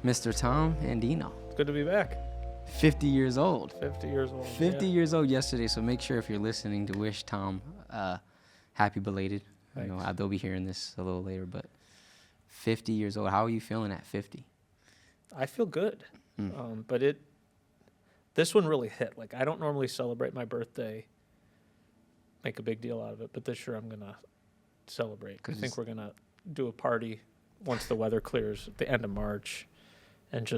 Mr. Tom Andino. It's good to be back. 50 years old. 50 years old. 50 years old yesterday, so make sure if you're listening to wish Tom happy belated. Thanks. You know, they'll be hearing this a little later, but 50 years old. How are you feeling at 50? I feel good. But this one really hit. Like, I don't normally celebrate my birthday, make a big deal out of it, but this year I'm going to celebrate. I think we're going to do a party once the weather clears at the end of March, and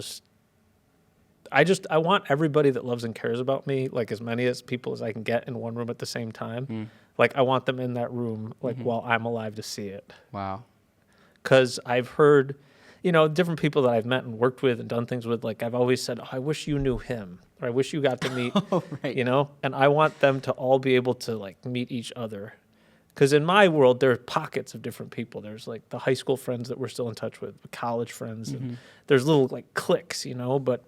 I want everybody that loves and cares about me, like as many as people as I can get in one room at the same time. Like, I want them in that room, like, while I'm alive to see it. Wow. Because I've heard, different people that I've met and worked with and done things with, like, I've always said, oh, I wish you knew him, or I wish you got to meet, Right. And I want them to all be able to, like, meet each other. Because in my world, there are pockets of different people. There's, like, the high school friends that we're still in touch with, college friends, and there's little, like, cliques, but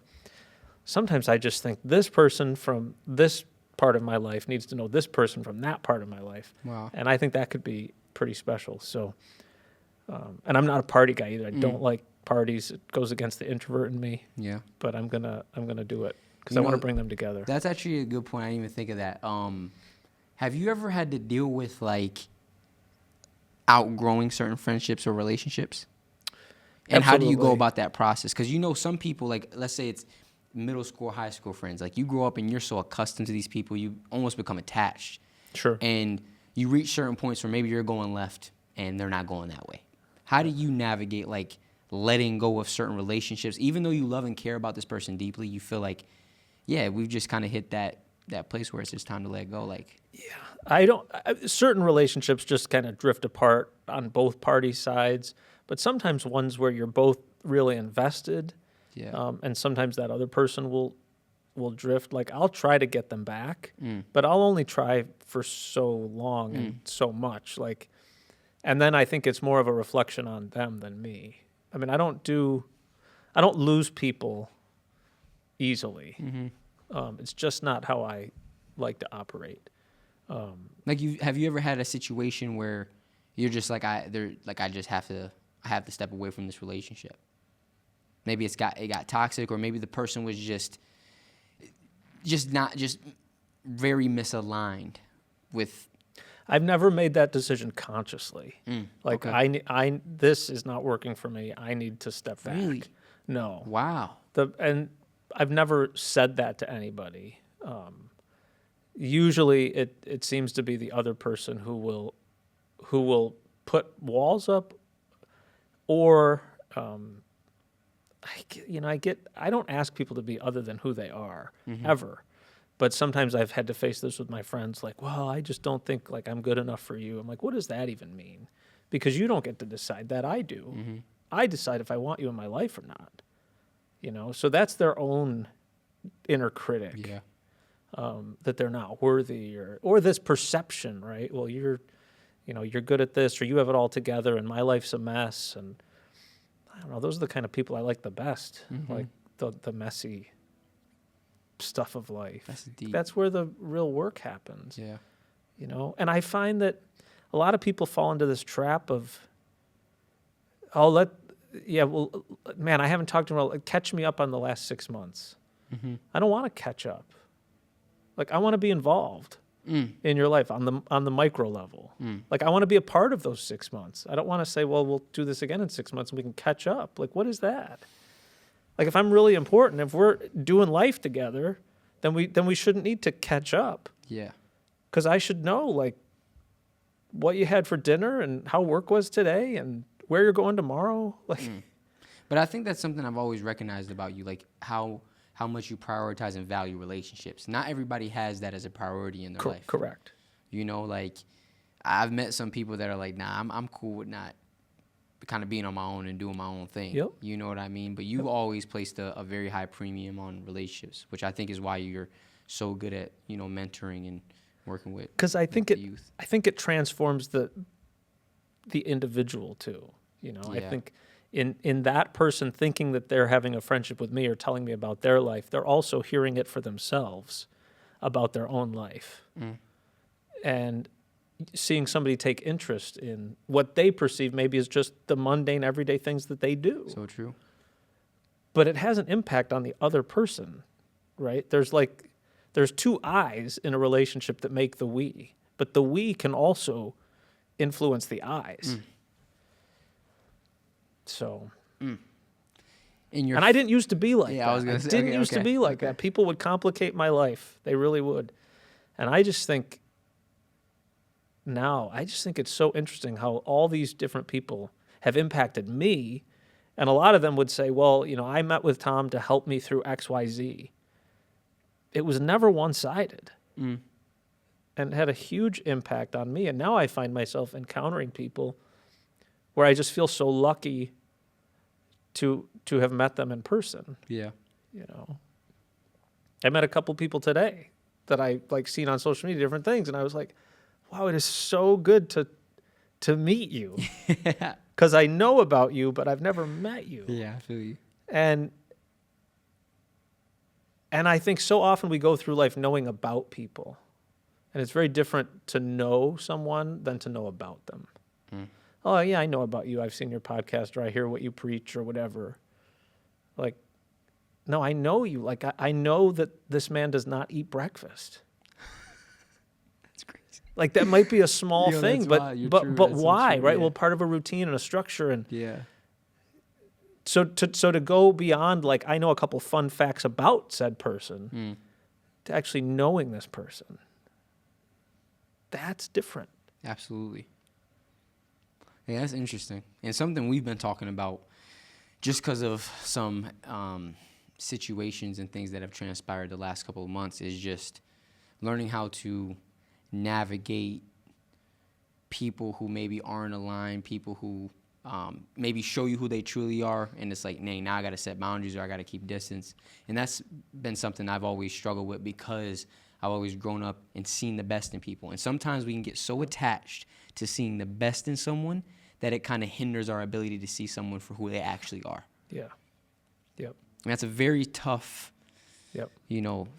sometimes I just think this person from this part of my life needs to know this person from that part of my life. Wow. And I think that could be pretty special. So, and I'm not a party guy either. I don't like parties. It goes against the introvert in me. Yeah. But I'm gonna do it because I want to bring them together. That's actually a good point. I didn't even think of that. Have you ever had to deal with, like, outgrowing certain friendships or relationships? And how do you go about that process? Because some people, like, let's say it's middle school, high school friends. Like, you grow up and you're so accustomed to these people, you almost become attached. Sure. And you reach certain points where maybe you're going left and they're not going that way. How do you navigate, like, letting go of certain relationships? Even though you love and care about this person deeply, you feel like, yeah, we've just kind of hit that place where it's just time to let go. Like, yeah, certain relationships just kind of drift apart on both party sides, but sometimes ones where you're both really invested. yeah. And sometimes that other person will drift. Like, I'll try to get them back, but I'll only try for so long and so much. Like, and then I think it's more of a reflection on them than me. I mean, I don't lose people easily. It's just not how I like to operate. Have you ever had a situation where you're just like, I have to step away from this relationship? Maybe it got toxic, or maybe the person was just very misaligned with. I've never made that decision consciously. Like, okay. This is not working for me. I need to step back. Really? No. Wow. And I've never said that to anybody. Usually, it seems to be the other person who will put walls up, or I don't ask people to be other than who they are ever. But sometimes I've had to face this with my friends, like, well, I just don't think, like, I'm good enough for you. I'm like, what does that even mean? Because you don't get to decide that. I do. I decide if I want you in my life or not. So that's their own inner critic. Yeah. That they're not worthy, or this perception, right? Well, you're good at this, or you have it all together, and my life's a mess. And I don't know. Those are the kind of people I like the best, like the messy stuff of life. That's deep. That's where the real work happens. Yeah. And I find that a lot of people fall into this trap of, man, I haven't talked to him. Catch me up on the last 6 months. I don't want to catch up. Like, I want to be involved in your life on the micro level. Like, I want to be a part of those 6 months. I don't want to say, well, we'll do this again in 6 months and we can catch up. Like, what is that? Like, if I'm really important, if we're doing life together, then we shouldn't need to catch up. Yeah. Because I should know, like, what you had for dinner and how work was today and where you're going tomorrow. Like, But I think that's something I've always recognized about you, like how much you prioritize and value relationships. Not everybody has that as a priority in their life. Correct. Like, I've met some people that are like, nah, I'm cool with not kind of being on my own and doing my own thing. Yep. You know what I mean? But you've always placed a very high premium on relationships, which I think is why you're so good at, mentoring and working with. Because I think youth. I think it transforms the individual too. Yeah. I think in that person thinking that they're having a friendship with me or telling me about their life, they're also hearing it for themselves about their own life. And seeing somebody take interest in what they perceive maybe is just the mundane everyday things that they do. So true. but it has an impact on the other person, right? There's two I's in a relationship that make the we, but the we can also influence the I's. So, And I didn't used to be like that. I was gonna say, didn't used to be like that. People would complicate my life. They really would. And I just think it's so interesting how all these different people have impacted me. And a lot of them would say, well, I met with Tom to help me through X, Y, Z. It was never one-sided. And it had a huge impact on me. And now I find myself encountering people where I just feel so lucky to have met them in person. Yeah. I met a couple people today that I seen on social media, different things, and I was like, wow, it is so good to meet you. Because I know about you, but I've never met you. Yeah, I feel you. And I think so often we go through life knowing about people. And it's very different to know someone than to know about them. Oh, yeah, I know about you. I've seen your podcast, or I hear what you preach, or whatever. No, I know you. I know that this man does not eat breakfast. That's crazy. That might be a small thing, but why, true, right? yeah. Well, part of a routine and a structure, and Yeah. so to go beyond I know a couple fun facts about said person, to actually knowing this person, that's different. Absolutely. Yeah, that's interesting. And something we've been talking about just because of some situations and things that have transpired the last couple of months is just learning how to navigate people who maybe aren't aligned, people who maybe show you who they truly are, and it's now I got to set boundaries, or I got to keep distance. And that's been something I've always struggled with, because I've always grown up and seen the best in people. And sometimes we can get so attached to seeing the best in someone that it kind of hinders our ability to see someone for who they actually are. Yeah. Yep. And that's a very tough, Yep.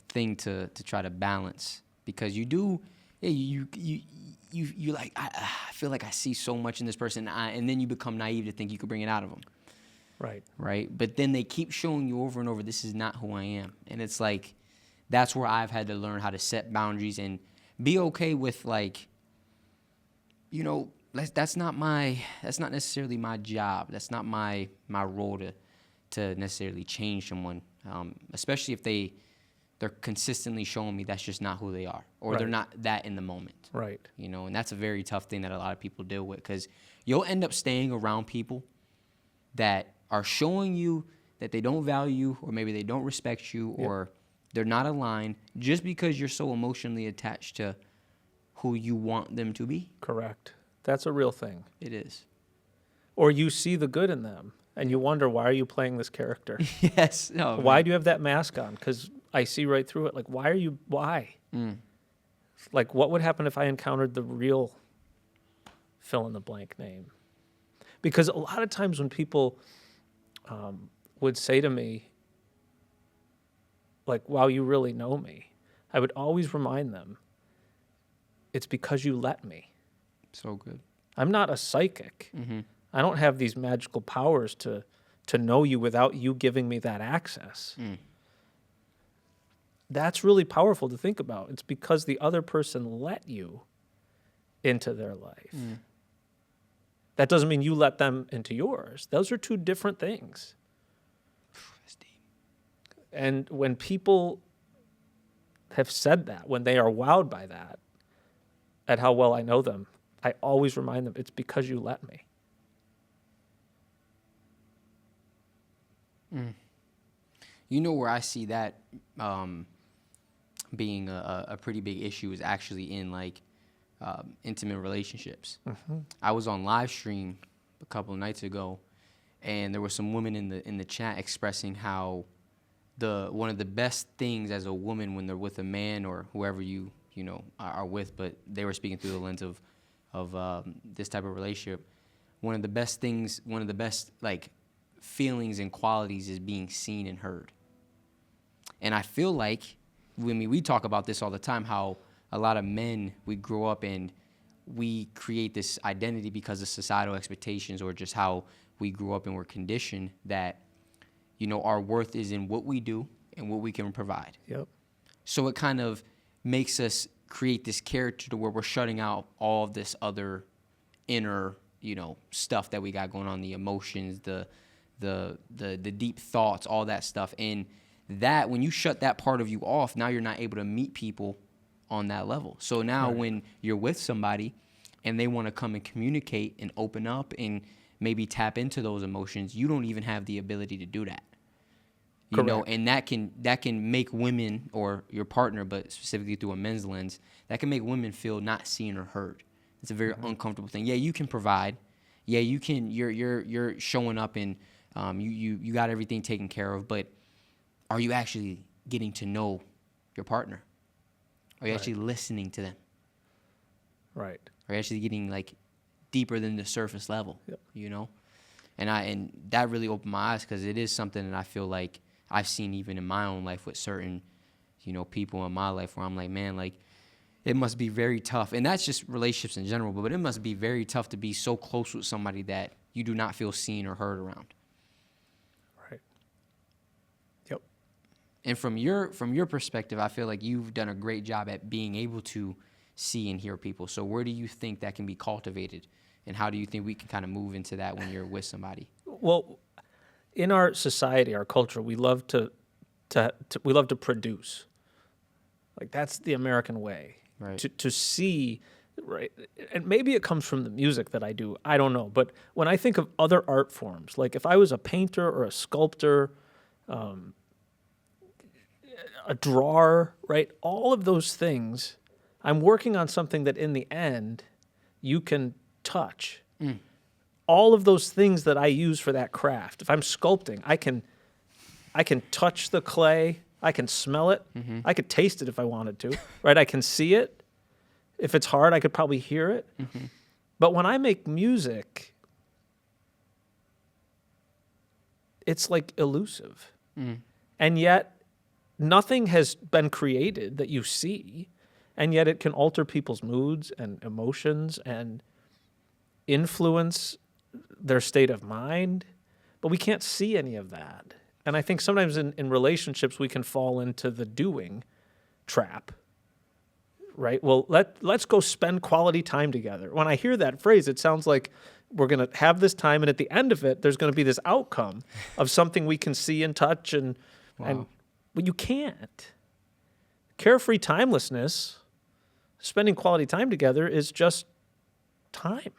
Thing to try to balance, because you do, you I feel like I see so much in this person, and then you become naive to think you could bring it out of them. Right. Right. But then they keep showing you over and over, this is not who I am. And it's that's where I've had to learn how to set boundaries and be okay with that's not necessarily my job. That's not my role to necessarily change someone, especially if they're consistently showing me that's just not who they are, or Right. they're not that in the moment. Right. And that's a very tough thing that a lot of people deal with, because you'll end up staying around people that are showing you that they don't value you, or maybe they don't respect you, Yep. or they're not aligned, just because you're so emotionally attached to who you want them to be. Correct. That's a real thing. It is. Or you see the good in them, and you wonder, why are you playing this character? Yes. No. Why do you have that mask on? Because I see right through it. Why? What would happen if I encountered the real fill in the blank name? Because a lot of times when people would say to me, wow, you really know me, I would always remind them, it's because you let me. So good. I'm not a psychic. Mm-hmm. I don't have these magical powers to know you without you giving me that access. That's really powerful to think about. It's because the other person let you into their life. That doesn't mean you let them into yours. Those are two different things. That's deep. And when people have said that, when they are wowed by that, at how well I know them, I always remind them, it's because you let me. Where I see that being a pretty big issue is actually in intimate relationships. Mm-hmm. I was on live stream a couple of nights ago, and there were some women in the chat expressing how one of the best things as a woman when they're with a man or whoever you are with, but they were speaking through the lens of this type of relationship. One of the best feelings and qualities is being seen and heard. And I feel like, we talk about this all the time, how a lot of men, we grow up and we create this identity because of societal expectations, or just how we grew up and we're conditioned, that our worth is in what we do and what we can provide. Yep. So it kind of makes us create this character to where we're shutting out all of this other inner, stuff that we got going on, the emotions, the deep thoughts, all that stuff. And that, when you shut that part of you off, now you're not able to meet people on that level. So now when you're with somebody and they want to come and communicate and open up and maybe tap into those emotions, you don't even have the ability to do that. And that can make women, or your partner, but specifically through a men's lens, that can make women feel not seen or heard. It's a very uncomfortable thing. Yeah, you can provide. Yeah, you can. You're showing up and you got everything taken care of. But are you actually getting to know your partner? Are you actually listening to them? Right. Are you actually getting like deeper than the surface level? Yep. And that really opened my eyes, because it is something that I feel like I've seen even in my own life with certain, people in my life, where I'm like, man, like, it must be very tough. And that's just relationships in general, but it must be very tough to be so close with somebody that you do not feel seen or heard around. Right. Yep. And from your perspective, I feel like you've done a great job at being able to see and hear people. So where do you think that can be cultivated? And how do you think we can kind of move into that when you're with somebody? Well, in our society, our culture, we love to produce. Like, that's the American way. Right. To see, right? And maybe it comes from the music that I do. I don't know. But when I think of other art forms, like if I was a painter or a sculptor, a drawer, right? All of those things, I'm working on something that in the end you can touch. All of those things that I use for that craft. If I'm sculpting, I can touch the clay. I can smell it. I could taste it if I wanted to, right? I can see it. If it's hard, I could probably hear it. But when I make music, it's like elusive. And yet nothing has been created that you see, and yet it can alter people's moods and emotions and influence their state of mind, but we can't see any of that. And I think sometimes in relationships we can fall into the doing trap, right? Well, let's go spend quality time together. When I hear that phrase, it sounds like we're going to have this time, and at the end of it, there's going to be this outcome of something we can see and touch, but you can't. Carefree timelessness, spending quality time together, is just time.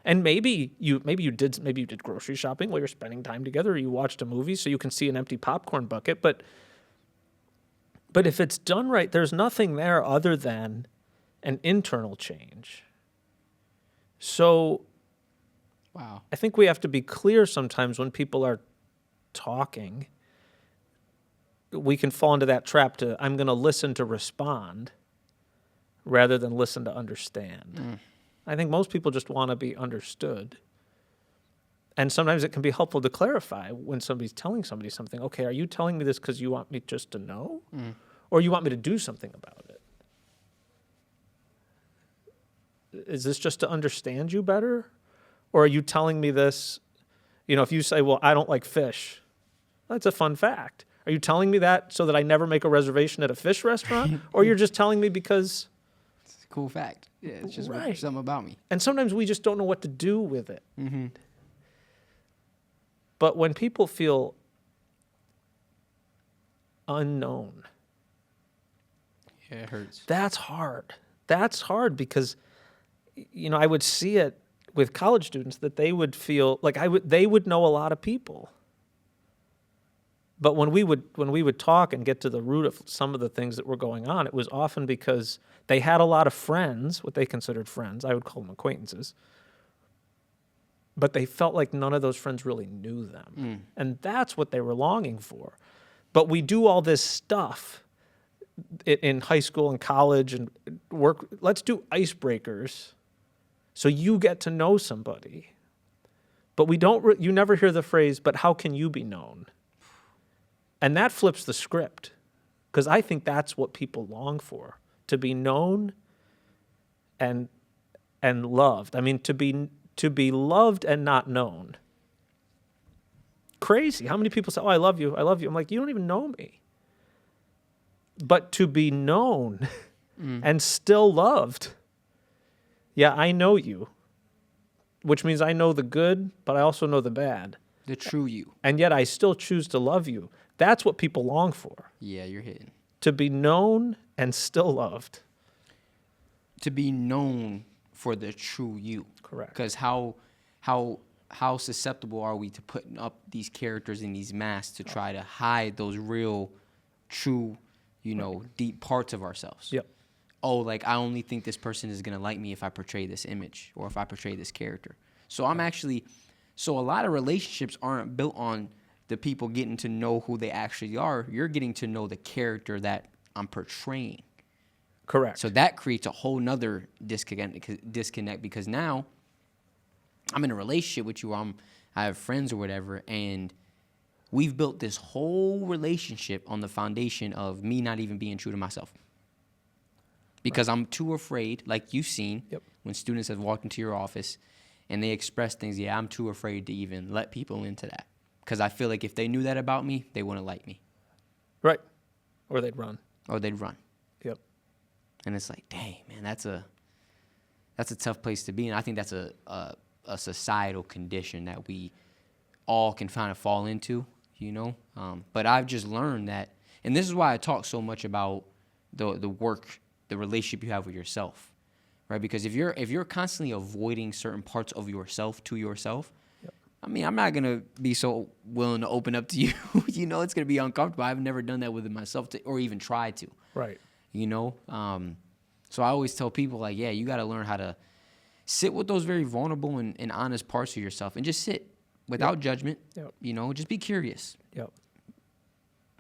And maybe you did grocery shopping while you're spending time together, or you watched a movie so you can see an empty popcorn bucket. But if it's done right, there's nothing there other than an internal change. So Wow. I think we have to be clear sometimes when people are talking. We can fall into that trap to, I'm going to listen to respond rather than listen to understand. I think most people just want to be understood. And sometimes it can be helpful to clarify when somebody's telling somebody something. Okay, are you telling me this because you want me just to know? Or you want me to do something about it? Is this just to understand you better? Or are you telling me this, if you say, well, I don't like fish, that's a fun fact. Are you telling me that so that I never make a reservation at a fish restaurant? Or you're just telling me because... It's a cool fact. Yeah, it's just Right. something about me. And sometimes we just don't know what to do with it. But when people feel unknown, Yeah, it hurts. that's hard. That's hard because, I would see it with college students that they would feel like they would know a lot of people. But when we would talk and get to the root of some of the things that were going on, it was often because they had a lot of friends, what they considered friends. I would call them acquaintances. But they felt like none of those friends really knew them. And that's what they were longing for. But we do all this stuff in high school and college and work. Let's do icebreakers so you get to know somebody. But you never hear the phrase, but how can you be known? And that flips the script, because I think that's what people long for, to be known and loved. I mean, to be loved and not known crazy. How many people say, "Oh, I love you. I love you." I'm like, "You don't even know me." But to be known and still loved. Yeah, I know you, which means I know the good, but I also know the bad. The true you. And yet I still choose to love you. That's what people long for. Yeah, you're hitting. To be known and still loved. To be known for the true you. Correct. Because how susceptible are we to putting up these characters in these masks to try to hide those real, true, deep parts of ourselves? Yep. Oh, like I only think this person is gonna like me if I portray this image or if I portray this character. So a lot of relationships aren't built on the people getting to know who they actually are. You're getting to know the character that I'm portraying. Correct. So that creates a whole nother disconnect because now I'm in a relationship with you. I have friends or whatever, and we've built this whole relationship on the foundation of me not even being true to myself. Because I'm too afraid, like you've seen, when students have walked into your office and they express things, I'm too afraid to even let people into that. Because I feel like if they knew that about me, they wouldn't like me. Right. Or they'd run. Yep. And it's like, dang, man, that's a tough place to be. And I think that's a societal condition that we all can kind of fall into, But I've just learned that, and this is why I talk so much about the work, the relationship you have with yourself, right? Because if you're constantly avoiding certain parts of yourself to yourself, I mean, I'm not gonna be so willing to open up to you. It's gonna be uncomfortable. I've never done that with myself or even tried to. Right. So I always tell people like, you got to learn how to sit with those very vulnerable and honest parts of yourself and just sit without judgment. Just be curious.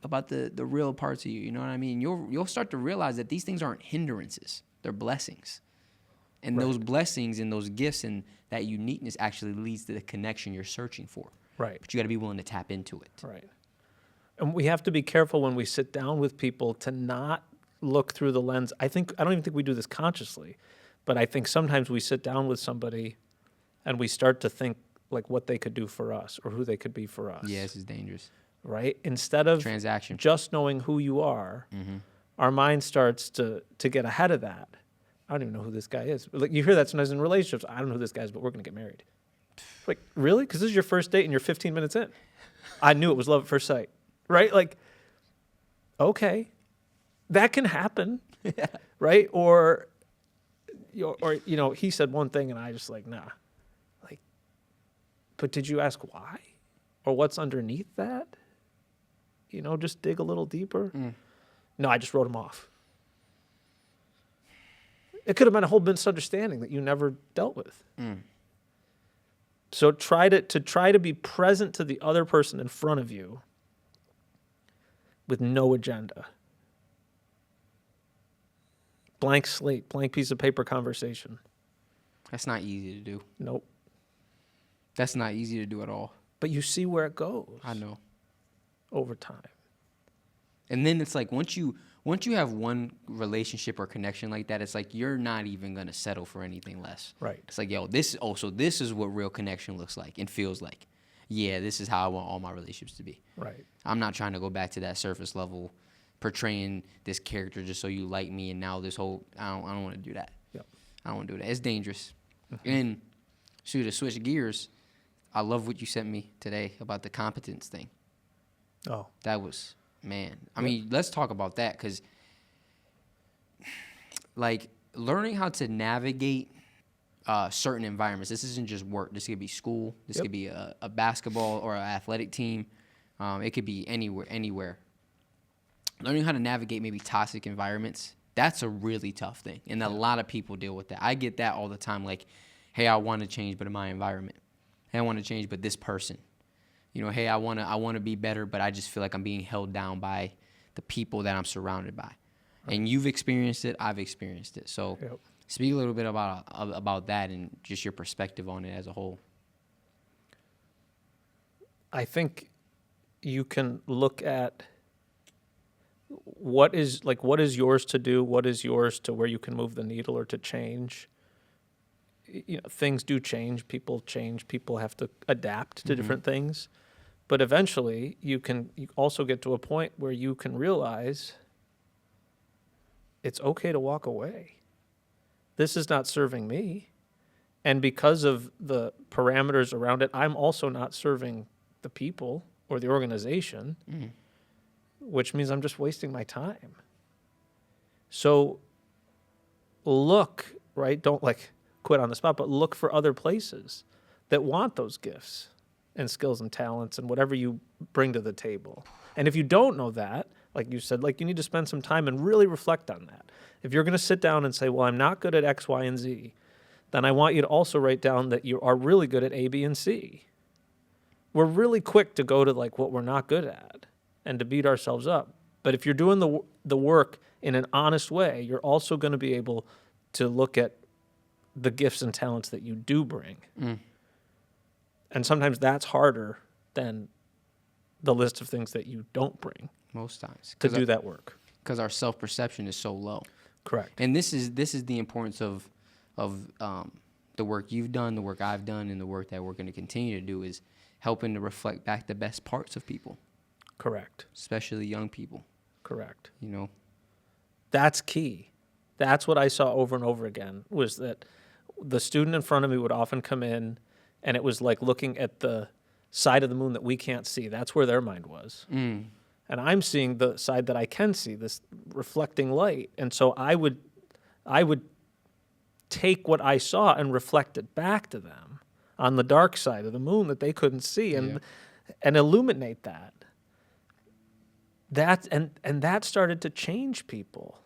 About the real parts of you, you know what I mean? You'll start to realize that these things aren't hindrances; they're blessings, and those blessings and those gifts and that uniqueness actually leads to the connection you're searching for. Right. But you got to be willing to tap into it. Right. And we have to be careful when we sit down with people to not look through the lens. I don't even think we do this consciously, but I think sometimes we sit down with somebody and we start to think like what they could do for us or who they could be for us. Yeah, this is dangerous. Right? Instead of transaction, just knowing who you are, our mind starts to get ahead of that. I don't even know who this guy is. Like you hear that sometimes in relationships. I don't know who this guy is, but we're going to get married. Like, really? Because this is your first date and you're 15 minutes in. I knew it was love at first sight. Right? Like, okay. That can happen. Right? Or he said one thing and I just like, nah. Like, but did you ask why? Or what's underneath that? Just dig a little deeper. No, I just wrote him off. It could have been a whole misunderstanding that you never dealt with. So try to be present to the other person in front of you with no agenda. Blank slate, blank piece of paper conversation. That's not easy to do. Nope. That's not easy to do at all. But you see where it goes. I know. Over time. And then it's like once you have one relationship or connection like that, it's like you're not even gonna settle for anything less. Right. It's like, this is what real connection looks like and feels like. Yeah, this is how I want all my relationships to be. Right. I'm not trying to go back to that surface level, portraying this character just so you like me, and now this whole I don't want to do that. Yep. I don't want to do that. It's dangerous. And to switch gears, I love what you sent me today about the competence thing. Oh. That was, man. I mean, let's talk about that because, like, learning how to navigate certain environments. This isn't just work. This could be school. This could be a basketball or an athletic team. It could be anywhere. Learning how to navigate maybe toxic environments, that's a really tough thing. And a lot of people deal with that. I get that all the time. Like, hey, I want to change, but in my environment. Hey, I want to change, but this person. Hey, I want to be better, but I just feel like I'm being held down by the people that I'm surrounded by. Right. And you've experienced it. I've experienced it. So speak a little bit about that and just your perspective on it as a whole. I think you can look at what is yours to do, what is yours to where you can move the needle or to change. Things do change, people have to adapt to different things. But eventually you also get to a point where you can realize it's okay to walk away. This is not serving me. And because of the parameters around it, I'm also not serving the people or the organization, which means I'm just wasting my time. So look, right? Don't like quit on the spot, but look for other places that want those gifts and skills and talents and whatever you bring to the table. And if you don't know that, like you said, like you need to spend some time and really reflect on that. If you're going to sit down and say, well, I'm not good at X, Y, and Z, then I want you to also write down that you are really good at A, B, and C. We're really quick to go to like what we're not good at and to beat ourselves up. But if you're doing the work in an honest way, you're also going to be able to look at the gifts and talents that you do bring. And sometimes that's harder than the list of things that you don't bring. Most times. To do that work. Because our self-perception is so low. Correct. And this is the importance of the work you've done, the work I've done, and the work that we're going to continue to do is helping to reflect back the best parts of people. Correct. Especially young people. Correct. You know? That's key. That's what I saw over and over again, was that the student in front of me would often come in, and it was like looking at the side of the moon that we can't see. That's where their mind was. And I'm seeing the side that I can see, this reflecting light. And so I would take what I saw and reflect it back to them on the dark side of the moon that they couldn't see, and illuminate that. That started to change people.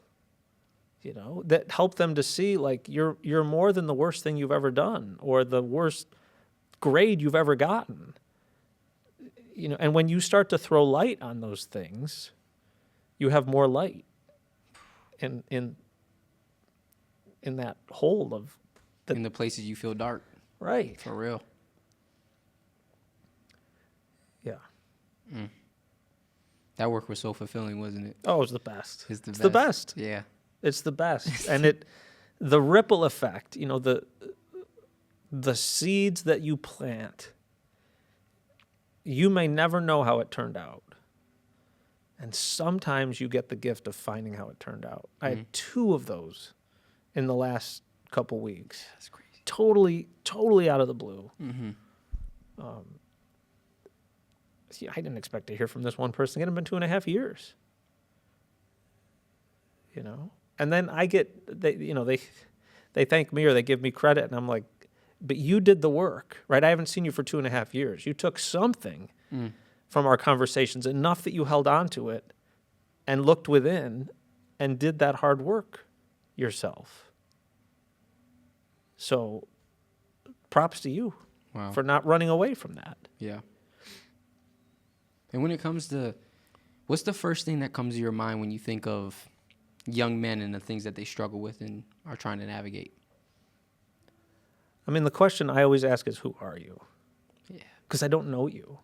You know, that helped them to see like you're more than the worst thing you've ever done or the worst grade you've ever gotten. You know, and when you start to throw light on those things, you have more light in that hole of in the places you feel dark. Right. For real. Yeah. That work was so fulfilling, wasn't it? Oh, it was the best. It's the best. Yeah. It's the best. And the ripple effect, you know, the seeds that you plant, you may never know how it turned out. And sometimes you get the gift of finding how it turned out. I had 2 of those in the last couple weeks. That's crazy. Totally out of the blue. See, I didn't expect to hear from this one person. It had been 2.5 years. You know? And then they thank me or they give me credit, and I'm like, but you did the work, right? I haven't seen you for 2.5 years. You took something from our conversations, enough that you held on to it and looked within and did that hard work yourself. So props to you for not running away from that. Yeah. And when it comes to, what's the first thing that comes to your mind when you think of young men and the things that they struggle with and are trying to navigate? I mean, the question I always ask is, who are you? Yeah. Because I don't know you.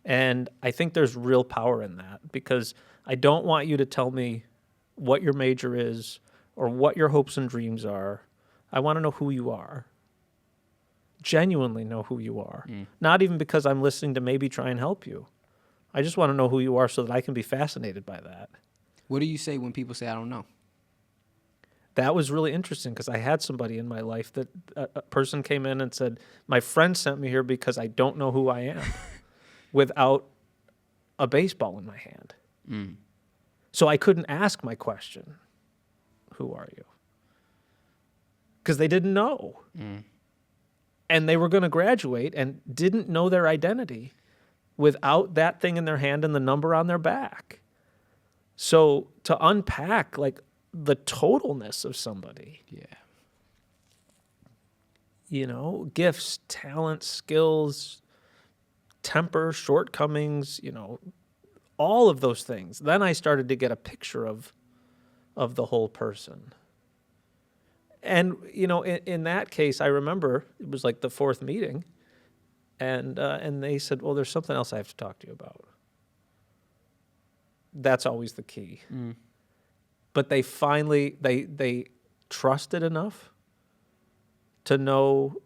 And I think there's real power in that, because I don't want you to tell me what your major is or what your hopes and dreams are. I want to know who you are. Genuinely know who you are. Not even because I'm listening to maybe try and help you. I just want to know who you are so that I can be fascinated by that. What do you say when people say, I don't know? That was really interesting, because I had somebody in my life that a person came in and said, my friend sent me here because I don't know who I am without a baseball in my hand. So I couldn't ask my question, who are you? Because they didn't know. And they were going to graduate and didn't know their identity without that thing in their hand and the number on their back. So to unpack like the totalness of somebody, you know, gifts, talents, skills, temper, shortcomings, you know, all of those things. Then I started to get a picture of the whole person. And, you know, in that case, I remember it was like the 4th meeting, and they said, well, there's something else I have to talk to you about. That's always the key. But they finally, they trusted enough to know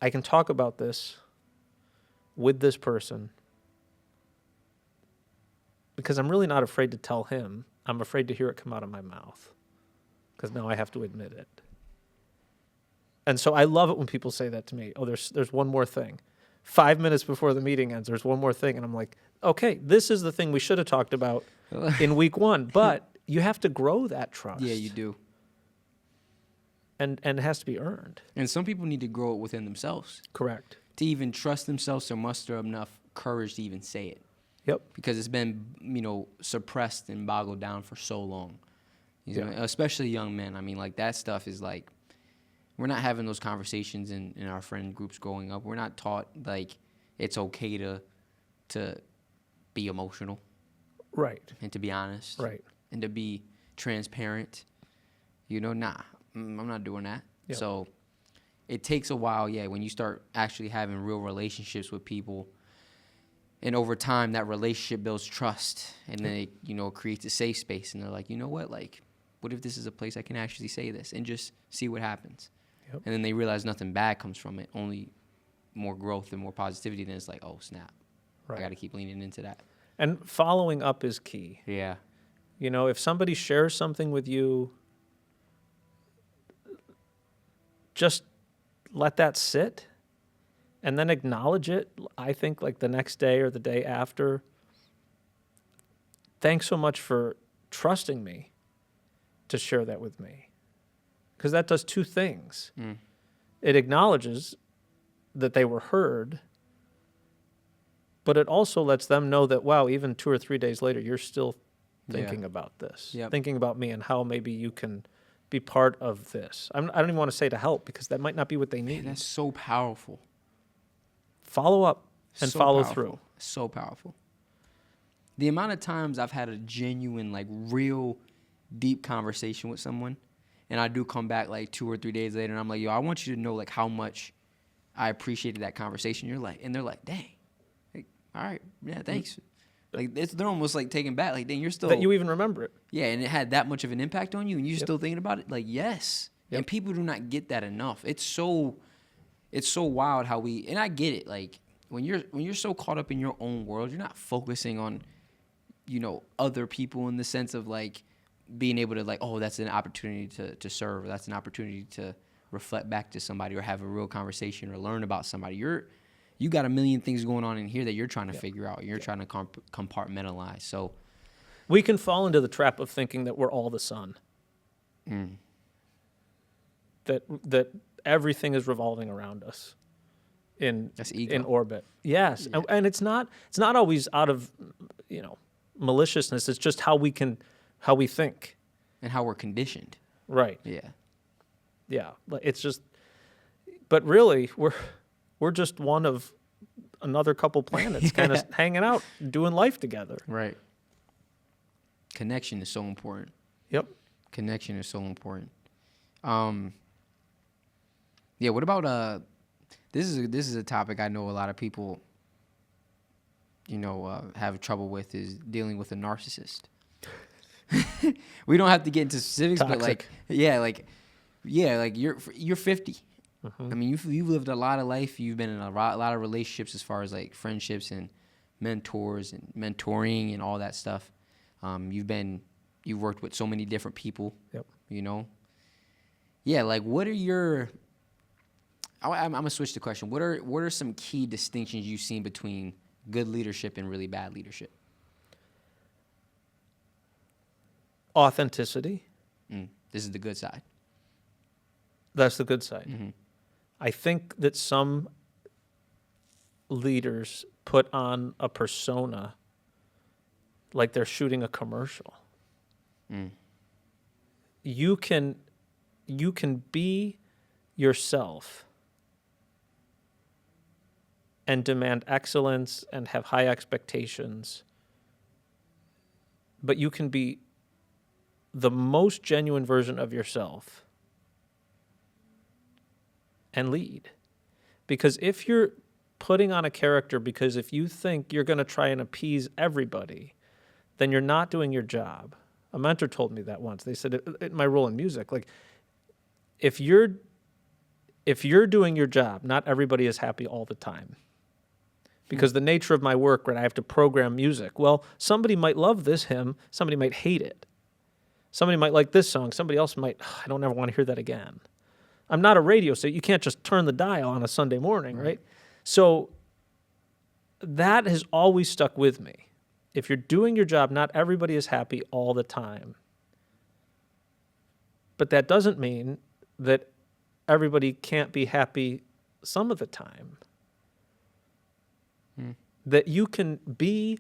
I can talk about this with this person because I'm really not afraid to tell him. I'm afraid to hear it come out of my mouth because now I have to admit it. And so I love it when people say that to me. Oh, there's one more thing. 5 minutes before the meeting ends, there's one more thing. And I'm like, okay, this is the thing we should have talked about in week one. But you have to grow that trust. Yeah, you do. And it has to be earned. And some people need to grow it within themselves. Correct. To even trust themselves or muster enough courage to even say it. Yep. Because it's been, suppressed and boggled down for so long. You know, Yeah. especially young men. I mean, like, that stuff is like, we're not having those conversations in our friend groups growing up. We're not taught, like, it's okay to be emotional. Right. And to be honest. Right. And to be transparent. Nah, I'm not doing that. Yep. So it takes a while, when you start actually having real relationships with people. And over time, that relationship builds trust. And then it creates a safe space. And they're like, you know what? Like, what if this is a place I can actually say this and just see what happens? Yep. And then they realize nothing bad comes from it, only more growth and more positivity. Then it's like, oh, snap. Right. I got to keep leaning into that. And following up is key. Yeah. If somebody shares something with you, just let that sit and then acknowledge it. I think like the next day or the day after. Thanks so much for trusting me to share that with me. Because that does two things. It acknowledges that they were heard, but it also lets them know that, wow, even 2 or 3 days later, you're still thinking about this, thinking about me and how maybe you can be part of this. I don't even want to say to help because that might not be what they need. Man, that's so powerful. Follow up and So follow powerful. through. So powerful. The amount of times I've had a genuine, like, real deep conversation with someone, and I do come back like 2 or 3 days later, and I'm like, yo, I want you to know like how much I appreciated that conversation. And they're like, dang, like, all right, yeah, thanks. Like they're almost like taken back, like, dang, you're still That you even remember it. Yeah, and it had that much of an impact on you, and you're still thinking about it. Like, yes, and people do not get that enough. It's so wild how and I get it. Like when you're so caught up in your own world, you're not focusing on, other people in the sense of like being able to like, oh, that's an opportunity to serve, or that's an opportunity to reflect back to somebody or have a real conversation or learn about somebody. You got a million things going on in here that you're trying to figure out. You're trying to compartmentalize. So we can fall into the trap of thinking that we're all the sun. That everything is revolving around us in orbit. Yes, Yeah. and it's not always out of maliciousness. It's just how we think and how we're conditioned. Right. Yeah. It's just, but really we're just one of another couple planets, kind of hanging out, doing life together. Right. Connection is so important. Yep. Connection is so important. Yeah. What about this is a topic I know a lot of people, have trouble with, is dealing with a narcissist. We don't have to get into specifics, Toxic. but you're 50. I mean, you've lived a lot of life. You've been in a lot of relationships as far as like friendships and mentors and mentoring and all that stuff. You've worked with so many different people. Yep. Yeah. Like, what are your? I'm gonna switch the question. What are some key distinctions you've seen between good leadership and really bad leadership? Authenticity. This is the good side. That's the good side. Mm-hmm. I think that some leaders put on a persona like they're shooting a commercial. You can be yourself and demand excellence and have high expectations, but you can be the most genuine version of yourself and lead. Because if you're putting on a character because if you think you're going to try and appease everybody, then you're not doing your job. A mentor told me that once. They said, in my role in music, like, if you're doing your job, not everybody is happy all the time. because the nature of my work, right, I have to program music. Well, somebody might love this hymn, somebody might hate it. Somebody might like this song, somebody else might, I don't ever want to hear that again. I'm not a radio, so you can't just turn the dial on a Sunday morning, right? So that has always stuck with me. If you're doing your job, not everybody is happy all the time. But that doesn't mean that everybody can't be happy some of the time. That you can be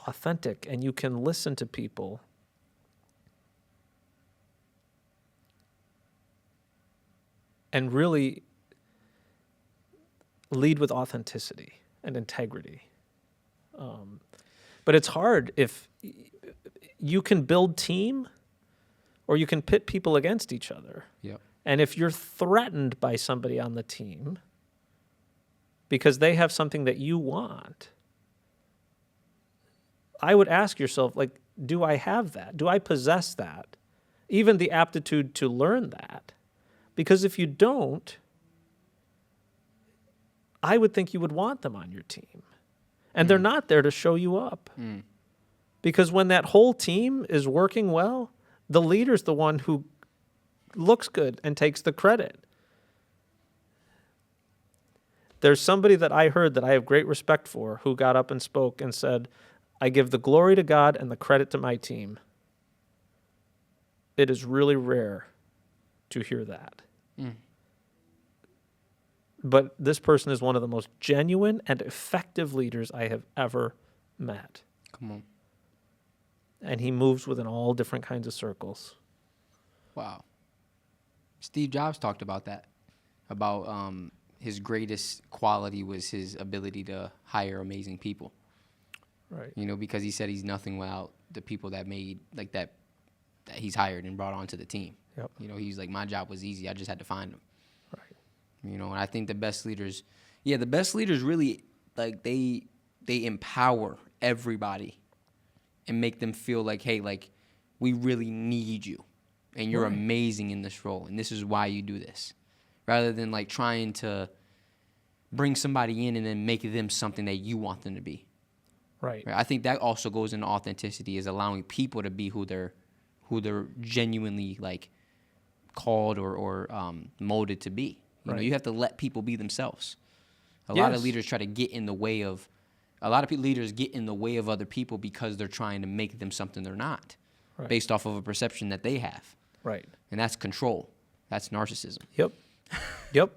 authentic and you can listen to people and really lead with authenticity and integrity. But it's hard if you can build team or you can pit people against each other. Yep. And if you're threatened by somebody on the team because they have something that you want, I would ask yourself, like, do I have that? Do I possess that? Even the aptitude to learn that? Because if you don't, I would think you would want them on your team. And they're not there to show you up. Because when that whole team is working well, the leader's the one who looks good and takes the credit. There's somebody that I heard that I have great respect for who got up and spoke and said, I give the glory to God and the credit to my team. It is really rare to hear that. But this person is one of the most genuine and effective leaders I have ever met. Come on. And he moves within all different kinds of circles. Wow. Steve Jobs talked about that, about his greatest quality was his ability to hire amazing people. Right. You know, because he said he's nothing without the people that made, like, that he's hired and brought onto the team. Yep. You know, he's like, my job was easy. I just had to find them. Right. You know, and I think the best leaders really, like, they empower everybody and make them feel like, hey, like, we really need you and you're amazing in this role and this is why you do this, rather than, like, trying to bring somebody in and then make them something that you want them to be. Right. I think that also goes into authenticity, is allowing people to be who they're genuinely, like, called or molded to be. You know, you have to let people be themselves. A lot of leaders try to get in the way of, leaders get in the way of other people because they're trying to make them something they're not, based off of a perception that they have. Right. And that's control. That's narcissism. Yep. Yep.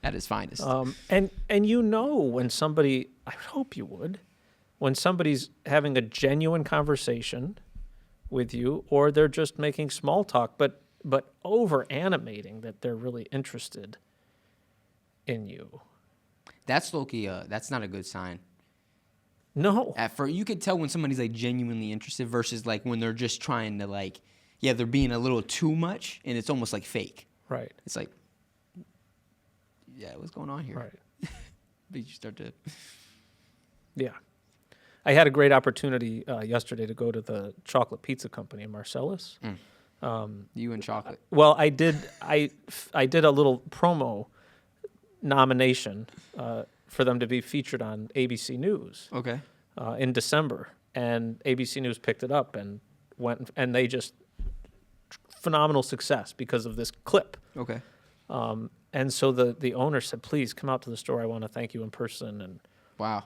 At its finest. And you know when somebody, I would hope you would, when somebody's having a genuine conversation with you, or they're just making small talk, but over animating that they're really interested in you. That's low-key, that's not a good sign. No. At first, you could tell when somebody's, like, genuinely interested versus, like, when they're just trying to, like, they're being a little too much and it's almost like fake. Right. It's like, what's going on here? Right. But you start to... Yeah. I had a great opportunity yesterday to go to the chocolate pizza company in Marcellus. You and chocolate. Well, I did a little promo nomination for them to be featured on ABC News. Okay. In December, and ABC News picked it up and went, and they just phenomenal success because of this clip. Okay. And so the owner said, "Please come out to the store. I want to thank you in person and Wow.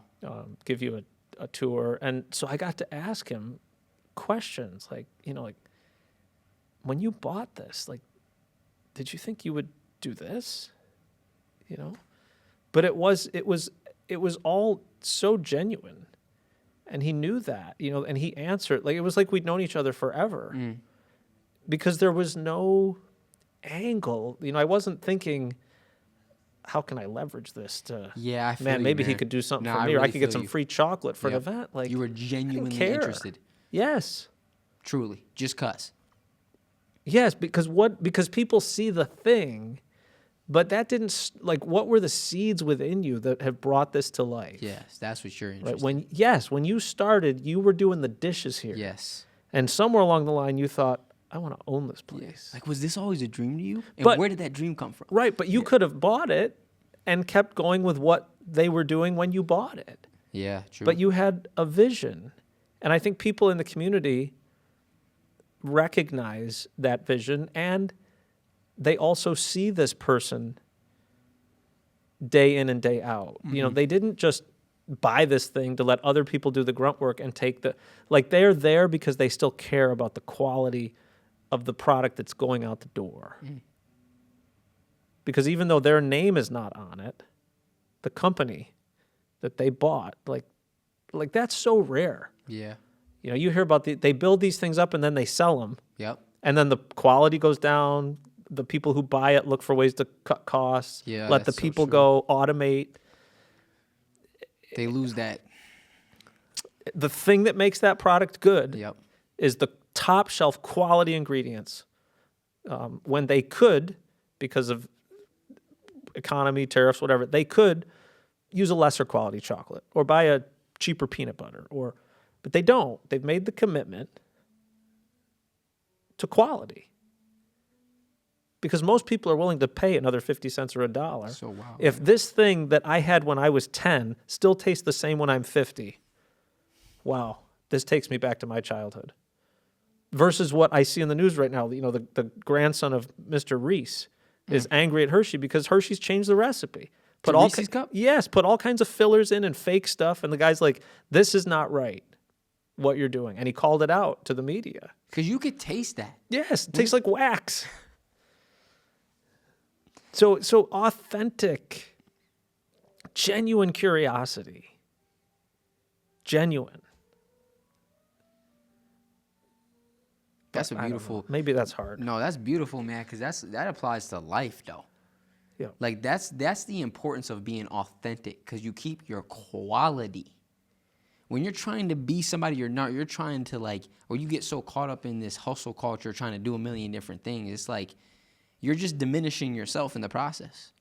Give you a tour." And so I got to ask him questions like, like, when you bought this, like, did you think you would do this? But it was all so genuine, and he knew that, and he answered, like, it was like we'd known each other forever, because there was no angle. I wasn't thinking, how can I leverage this to? Yeah, I feel man, you, maybe man. he could do something No, for I me, or I really could get feel some you. free chocolate for Yep. an event. Like, You were I didn't genuinely care. interested. Yes. Truly. Just cuss. Yes, because people see the thing, but that didn't, like, what were the seeds within you that have brought this to life? Yes, that's what you're interested Right? When you started, you were doing the dishes here. Yes. And somewhere along the line, you thought, I want to own this place. Like, was this always a dream to you? And But- where did that dream come from? Right, but you could have bought it and kept going with what they were doing when you bought it. Yeah, true. But you had a vision. And I think people in the community recognize that vision, and they also see this person day in and day out. You know, they didn't just buy this thing to let other people do the grunt work and take they're there because they still care about the quality of the product that's going out the door. Because even though their name is not on it, the company that they bought, like that's so rare. Yeah. You know, you hear about they build these things up and then they sell them. Yep. And then the quality goes down. The people who buy it look for ways to cut costs. Yeah, let the that's so people true. go automate. They lose that. The thing that makes that product good Yep. is the top shelf quality ingredients. When they could, because of economy, tariffs, whatever, they could use a lesser quality chocolate or buy a cheaper peanut butter, but they don't. They've made the commitment to quality because most people are willing to pay another 50 cents or $1. So wow. If this thing that I had when I was 10 still tastes the same when I'm 50, wow, this takes me back to my childhood. Versus what I see in the news right now, you know, the grandson of Mr. Reese is angry at Hershey because Hershey's changed the recipe. Put all Reese's cup? Yes, put all kinds of fillers in and fake stuff, and the guy's like, "This is not right, what you're doing," and he called it out to the media. Because you could taste that. Yes, it tastes like wax. So authentic, genuine curiosity, genuine. That's a I don't know. beautiful. Maybe that's hard. No, that's beautiful, man. Because that applies to life, though. Yeah. Like that's the importance of being authentic. Because you keep your quality. When you're trying to be somebody you're not, you're trying to or you get so caught up in this hustle culture, trying to do a million different things. It's like you're just diminishing yourself in the process.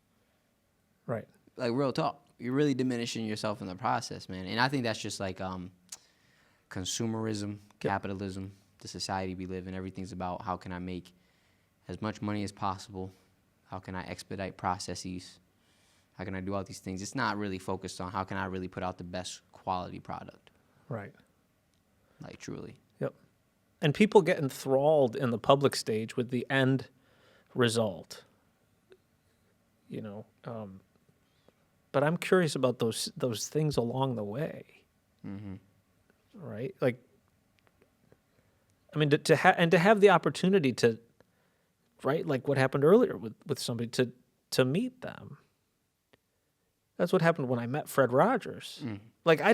Right. Like real talk, you're really diminishing yourself in the process, man. And I think that's just consumerism, capitalism, the society we live in. Everything's about how can I make as much money as possible? How can I expedite processes? How can I do all these things? It's not really focused on how can I really put out the best quality product. Right. Like truly. Yep. And people get enthralled in the public stage with the end result. You know, but I'm curious about those things along the way. Mm-hmm. Right? Like, I mean, to have the opportunity to, right? Like what happened earlier with somebody to meet them. That's what happened when I met Fred Rogers. Like I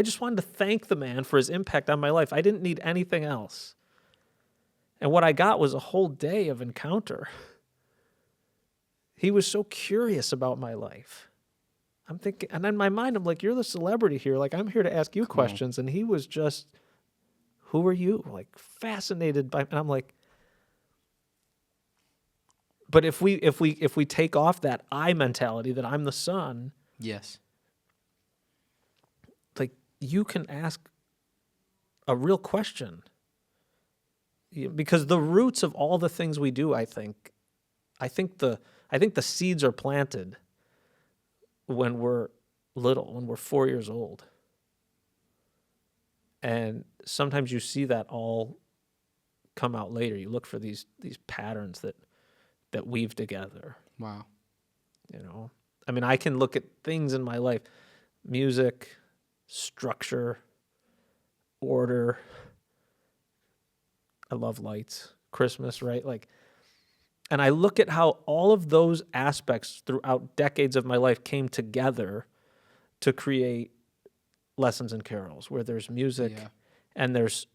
just wanted to thank the man for his impact on my life. I didn't need anything else. And what I got was a whole day of encounter. He was so curious about my life. I'm thinking, and in my mind, I'm like, you're the celebrity here. Like, I'm here to ask you questions. And he was just, who are you? Like, fascinated by, and I'm like, but if we take off that I mentality that I'm the son, Yes. like you can ask a real question. Because the roots of all the things we do, I think the seeds are planted when we're little, when we're 4 years old. And sometimes you see that all come out later. You look for these patterns that weave together. Wow. You know, I mean, I can look at things in my life, music, structure, order. I love lights, Christmas, right? Like, and I look at how all of those aspects throughout decades of my life came together to create Lessons and Carols, where there's music and there's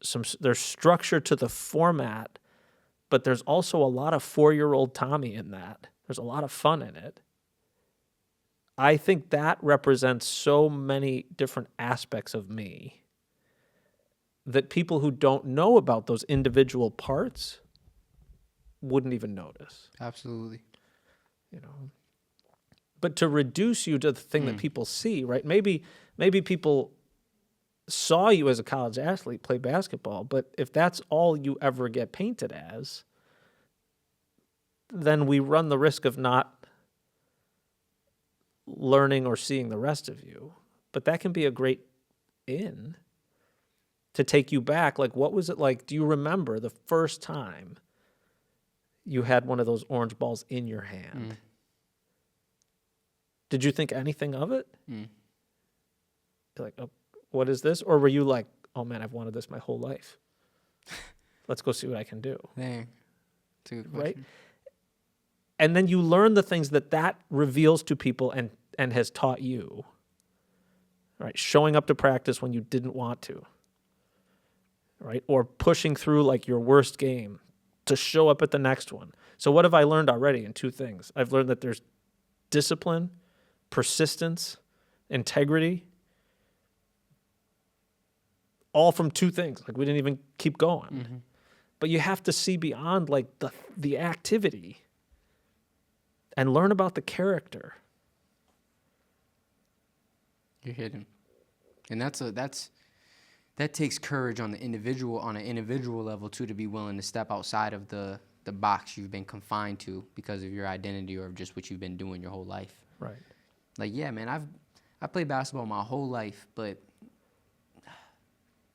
structure to the format, but there's also a lot of 4-year-old Tommy in that. There's a lot of fun in it. I think that represents so many different aspects of me that people who don't know about those individual parts wouldn't even notice. Absolutely. You know, but to reduce you to the thing that people see, right? Maybe people saw you as a college athlete play basketball, but if that's all you ever get painted as, then we run the risk of not learning or seeing the rest of you, but that can be a great in to take you back. Like, what was it like? Do you remember the first time you had one of those orange balls in your hand? Did you think anything of it? You're like, oh, what is this? Or were you like, oh man, I've wanted this my whole life. Let's go see what I can do. Dang. That's a good question. Right? And then you learn the things that reveals to people and has taught you. Right? Showing up to practice when you didn't want to. Right? Or pushing through like your worst game to show up at the next one. So what have I learned already in 2 things? I've learned that there's discipline, persistence, integrity, all from 2 things. Like, we didn't even keep going. But you have to see beyond like the activity and learn about the character. You're hidden. And that takes courage on an individual level too, to be willing to step outside of the box you've been confined to because of your identity or just what you've been doing your whole life. Right. Like, yeah, man, I played basketball my whole life, but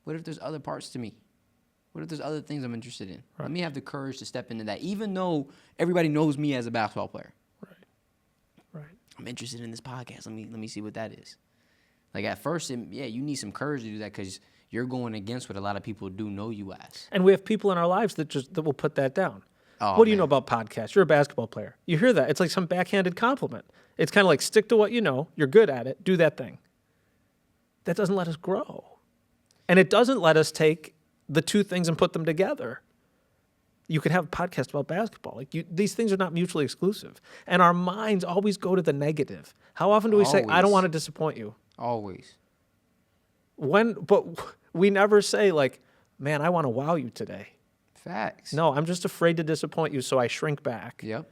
what if there's other parts to me? What if there's other things I'm interested in? Right. Let me have the courage to step into that, even though everybody knows me as a basketball player. Right. I'm interested in this podcast. Let me see what that is. Like, at first, you need some courage to do that because you're going against what a lot of people do know you as. And we have people in our lives that will put that down. Oh, what do you man. know about podcasts? You're a basketball player. You hear that. It's like some backhanded compliment. It's kind of like, stick to what you know. You're good at it. Do that thing. That doesn't let us grow. And it doesn't let us take the 2 things and put them together. You could have a podcast about basketball. Like, these things are not mutually exclusive. And our minds always go to the negative. How often do we say, I don't want to disappoint you? Always. But we never say like, man, I want to wow you today. Facts. No, I'm just afraid to disappoint you, so I shrink back. Yep.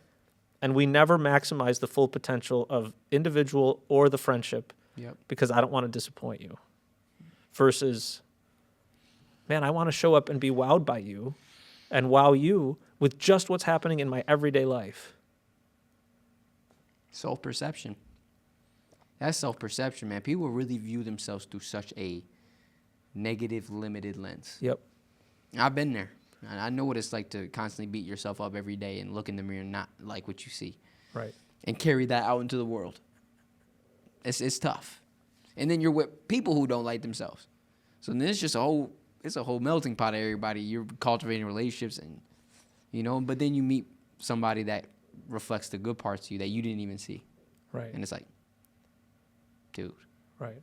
And we never maximize the full potential of individual or the friendship. Yep. Because I don't want to disappoint you. Versus, man, I want to show up and be wowed by you and wow you with just what's happening in my everyday life. Self-perception. That's self-perception, man. People really view themselves through such a negative, limited lens. Yep. I've been there. I know what it's like to constantly beat yourself up every day and look in the mirror and not like what you see. Right. And carry that out into the world. It's tough. And then you're with people who don't like themselves. So then it's just a whole melting pot of everybody. You're cultivating relationships and, but then you meet somebody that reflects the good parts of you that you didn't even see. Right. And it's like, dude. Right.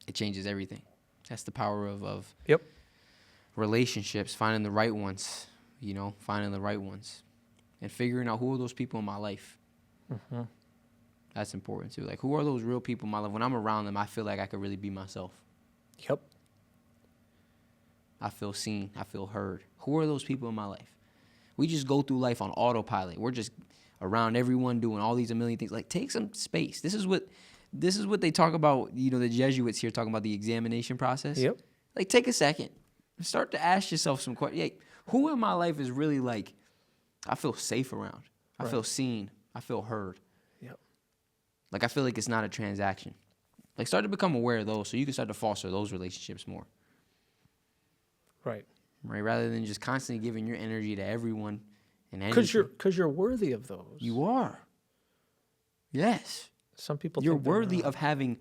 It changes everything. That's the power of Yep. relationships, finding the right ones, finding the right ones. And figuring out who are those people in my life. Mm-hmm. That's important too. Like, who are those real people in my life? When I'm around them, I feel like I could really be myself. Yep. I feel seen. I feel heard. Who are those people in my life? We just go through life on autopilot. We're just around everyone doing all these a million things. Like, take some space. This is what they talk about, the Jesuits here talking about the examination process. Yep. Like, take a second. Start to ask yourself some questions. Hey, who in my life is really like, I feel safe around. I feel seen. I feel heard. Yep. Like, I feel like it's not a transaction. Like, start to become aware of those so you can start to foster those relationships more. Right. Right? Rather than just constantly giving your energy to everyone and anything. Because you're worthy of those. You are. Yes. Some people You're think they're worthy not. of having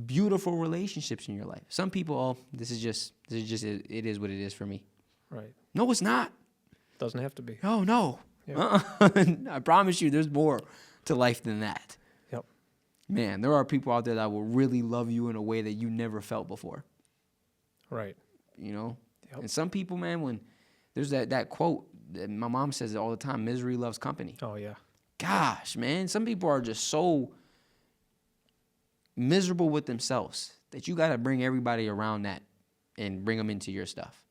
beautiful relationships in your life. Some people, this is just it is what it is for me. Right. No, it's not. Doesn't have to be. Oh, no. Yeah. I promise you, there's more to life than that. Yep. Man, there are people out there that will really love you in a way that you never felt before. Right. Yep. And some people, man, when there's that quote, that my mom says it all the time, misery loves company. Oh, yeah. Gosh, man, some people are just so miserable with themselves that you got to bring everybody around that and bring them into your stuff.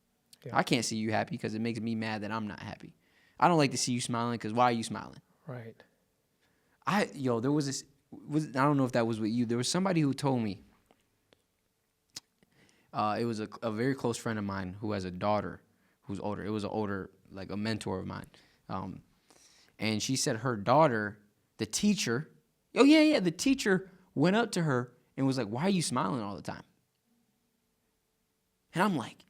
Yeah. I can't see you happy because it makes me mad that I'm not happy. I don't like to see you smiling because why are you smiling? Right. There was this, I don't know if that was with you. There was somebody who told me, it was a very close friend of mine who has a daughter who's older. It was like a mentor of mine. And she said her daughter, the teacher, Oh, yeah, yeah. The teacher went up to her and was like, why are you smiling all the time? And I'm like,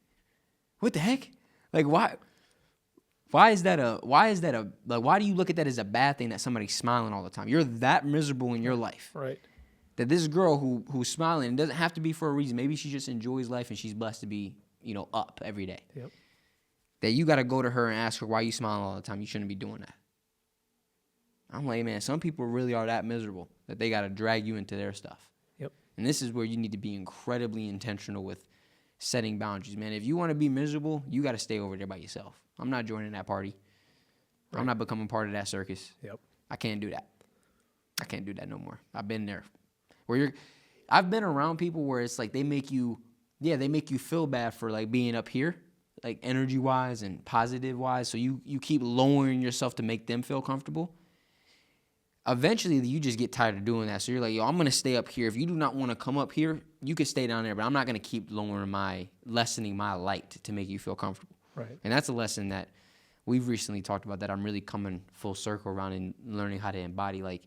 what the heck? Like, why do you look at that as a bad thing that somebody's smiling all the time? You're that miserable in your life. Right. That this girl who's smiling, it doesn't have to be for a reason. Maybe she just enjoys life and she's blessed to be, up every day. Yep. That you got to go to her and ask her, why you smiling all the time? You shouldn't be doing that. I'm like, man, some people really are that miserable that they got to drag you into their stuff. Yep. And this is where you need to be incredibly intentional with setting boundaries, man. If you want to be miserable, you got to stay over there by yourself. I'm not joining that party. Right. I'm not becoming part of that circus. Yep. I can't do that. I can't do that no more. I've been there. I've been around people where it's like they make you feel bad for like being up here, like energy wise and positive wise. So you keep lowering yourself to make them feel comfortable. Eventually, you just get tired of doing that. So you're like, yo, I'm going to stay up here. If you do not want to come up here, you can stay down there, but I'm not going to keep lessening my light to make you feel comfortable. Right. And that's a lesson that we've recently talked about that I'm really coming full circle around and learning how to embody. Like,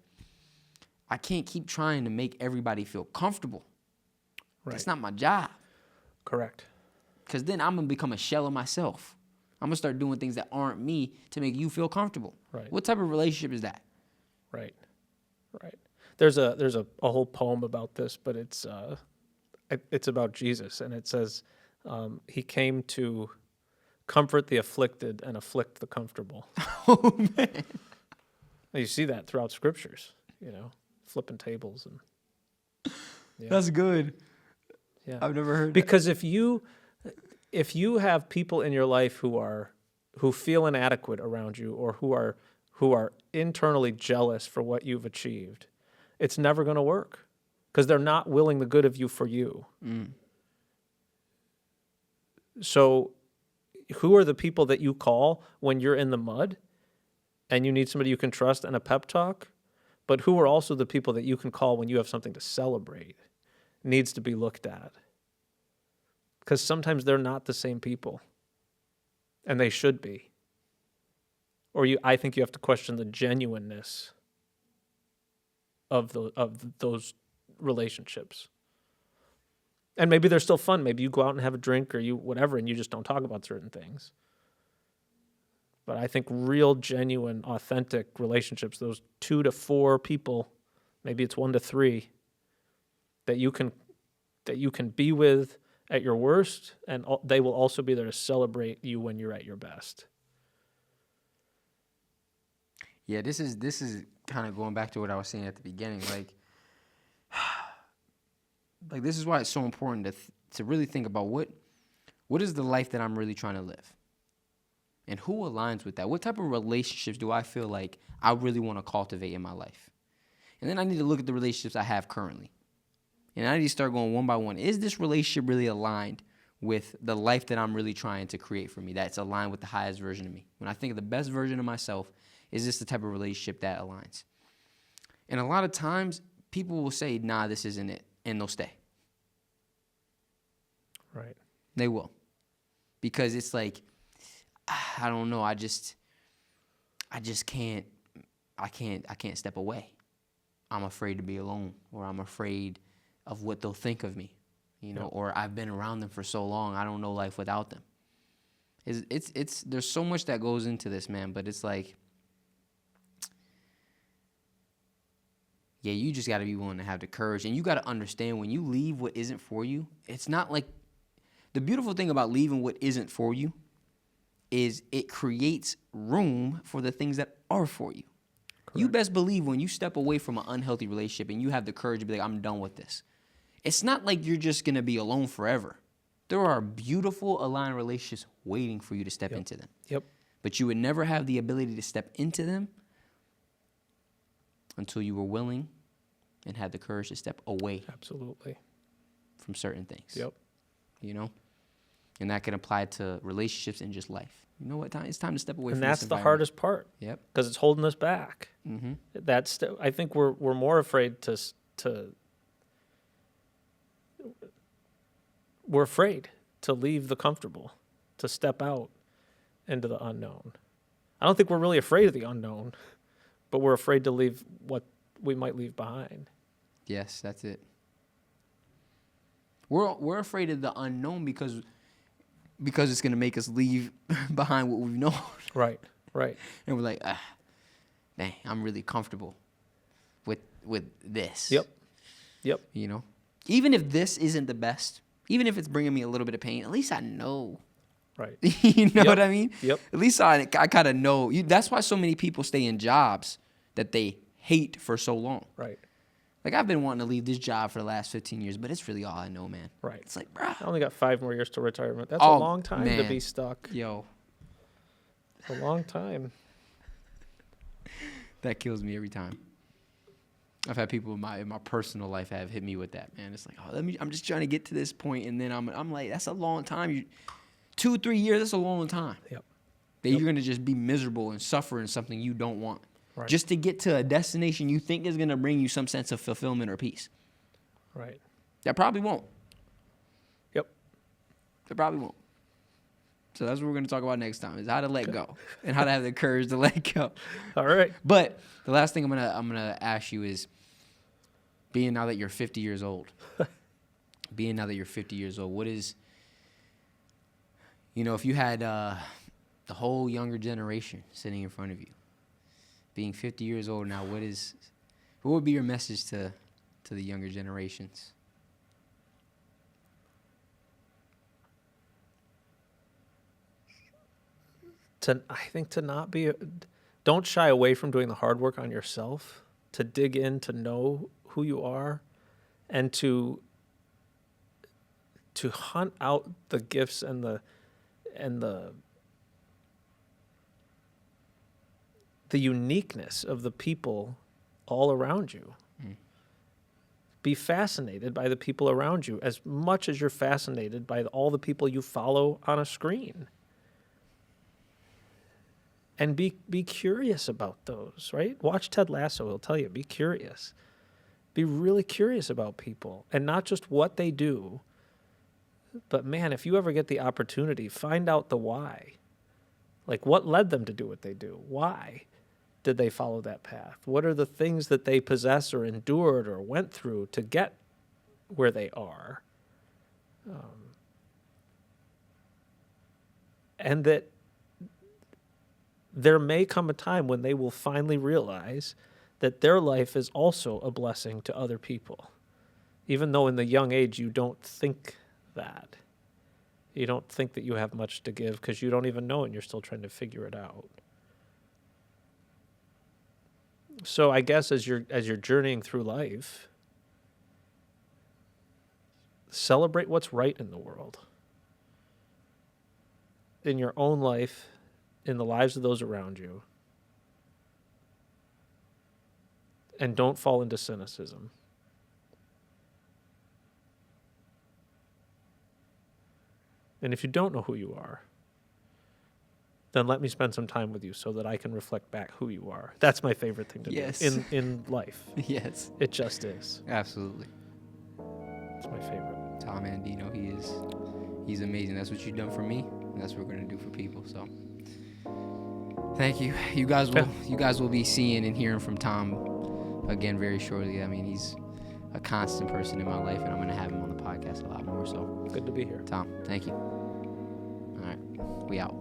I can't keep trying to make everybody feel comfortable. Right. That's not my job. Correct. Because then I'm going to become a shell of myself. I'm going to start doing things that aren't me to make you feel comfortable. Right. What type of relationship is that? Right. Right. There's a whole poem about this, but it's about Jesus, and it says he came to comfort the afflicted and afflict the comfortable. Oh, man. You see that throughout scriptures, flipping tables and. Yeah. That's good. Yeah. I've never heard because if you have people in your life who feel inadequate around you or who are internally jealous for what you've achieved, it's never going to work because they're not willing the good of you for you. Mm. So who are the people that you call when you're in the mud and you need somebody you can trust and a pep talk? But who are also the people that you can call when you have something to celebrate? Needs to be looked at. Because sometimes they're not the same people. And they should be. Or I think you have to question the genuineness of those relationships. And maybe they're still fun. Maybe you go out and have a drink or whatever, and you just don't talk about certain things. But I think real, genuine, authentic relationships, those 2 to 4 people, maybe it's 1 to 3, that you can be with at your worst, and they will also be there to celebrate you when you're at your best. Yeah, this is kind of going back to what I was saying at the beginning. Like this is why it's so important to really think about what is the life that I'm really trying to live, and who aligns with that. What type of relationships do I feel like I really want to cultivate in my life? And then I need to look at the relationships I have currently, and I need to start going one by one. Is this relationship really aligned with the life that I'm really trying to create for me? That's aligned with the highest version of me. When I think of the best version of myself, is this the type of relationship that aligns? And a lot of times, people will say, nah, this isn't it, and they'll stay. Right. They will. Because it's like, I don't know, I can't step away. I'm afraid to be alone, or I'm afraid of what they'll think of me, or I've been around them for so long, I don't know life without them. It's there's so much that goes into this, man, but it's like, yeah, you just got to be willing to have the courage. And you got to understand when you leave what isn't for you, it's not like the beautiful thing about leaving what isn't for you is it creates room for the things that are for you. Correct. You best believe when you step away from an unhealthy relationship and you have the courage to be like, I'm done with this. It's not like you're just going to be alone forever. There are beautiful aligned relationships waiting for you to step into them. Yep. But you would never have the ability to step into them until you were willing and had the courage to step away. Absolutely. From certain things. Yep. And that can apply to relationships and just life. You know what? It's time to step away from this environment. And that's the hardest part. Yep. Because it's holding us back. Mm-hmm. I think we're more afraid we're afraid to leave the comfortable, to step out into the unknown. I don't think we're really afraid of the unknown, but we're afraid to leave we might leave behind. Yes, that's it. We're afraid of the unknown because it's gonna make us leave behind what we've known. Right. And we're like, dang, I'm really comfortable with this. Yep. You know, even if this isn't the best, even if it's bringing me a little bit of pain, at least I know. Right. You know what I mean? Yep. At least I kind of know. That's why so many people stay in jobs that they hate for so long. Right. Like, I've been wanting to leave this job for the last 15 years, but it's really all I know, man. Right. It's like, bruh. I only got 5 more years to retirement. That's a long time to be stuck. Yo. It's a long time. That kills me every time. I've had people in my personal life have hit me with that, man. It's like, I'm just trying to get to this point, and then I'm like, that's a long time. 2-3 years, that's a long time. Yep. That you're going to just be miserable and suffer in something you don't want. Right. Just to get to a destination you think is going to bring you some sense of fulfillment or peace. Right. That probably won't. Yep. That probably won't. So that's what we're going to talk about next time, is how to let go and how to have the courage to let go. All right. But the last thing I'm gonna ask you is, being now that you're 50 years old, what is, if you had the whole younger generation sitting in front of you, being 50 years old now, what would be your message to the younger generations? I think to not be, don't shy away from doing the hard work on yourself, to dig in, to know who you are, and to hunt out the gifts and the uniqueness of the people all around you. Be fascinated by the people around you as much as you're fascinated by all the people you follow on a screen. And be curious about those, right? Watch Ted Lasso. He'll tell you, be curious. Be really curious about people. And not just what they do, but, man, if you ever get the opportunity, find out the why. Like, what led them to do what they do? Why did they follow that path? What are the things that they possess or endured or went through to get where they are? And that there may come a time when they will finally realize that their life is also a blessing to other people, even though in the young age you don't think that. You don't think that you have much to give because you don't even know and you're still trying to figure it out. So I guess as you're journeying through life, celebrate what's right in the world, in your own life, in the lives of those around you, and don't fall into cynicism. And if you don't know who you are, then let me spend some time with you so that I can reflect back who you are. That's my favorite thing to do in life. Yes. It just is. Absolutely. It's my favorite. Tom Andino, he's amazing. That's what you've done for me, and that's what we're going to do for people. So thank you. You guys will be seeing and hearing from Tom again very shortly. I mean, he's a constant person in my life, and I'm going to have him on the podcast a lot more. So good to be here. Tom, thank you. All right, we out.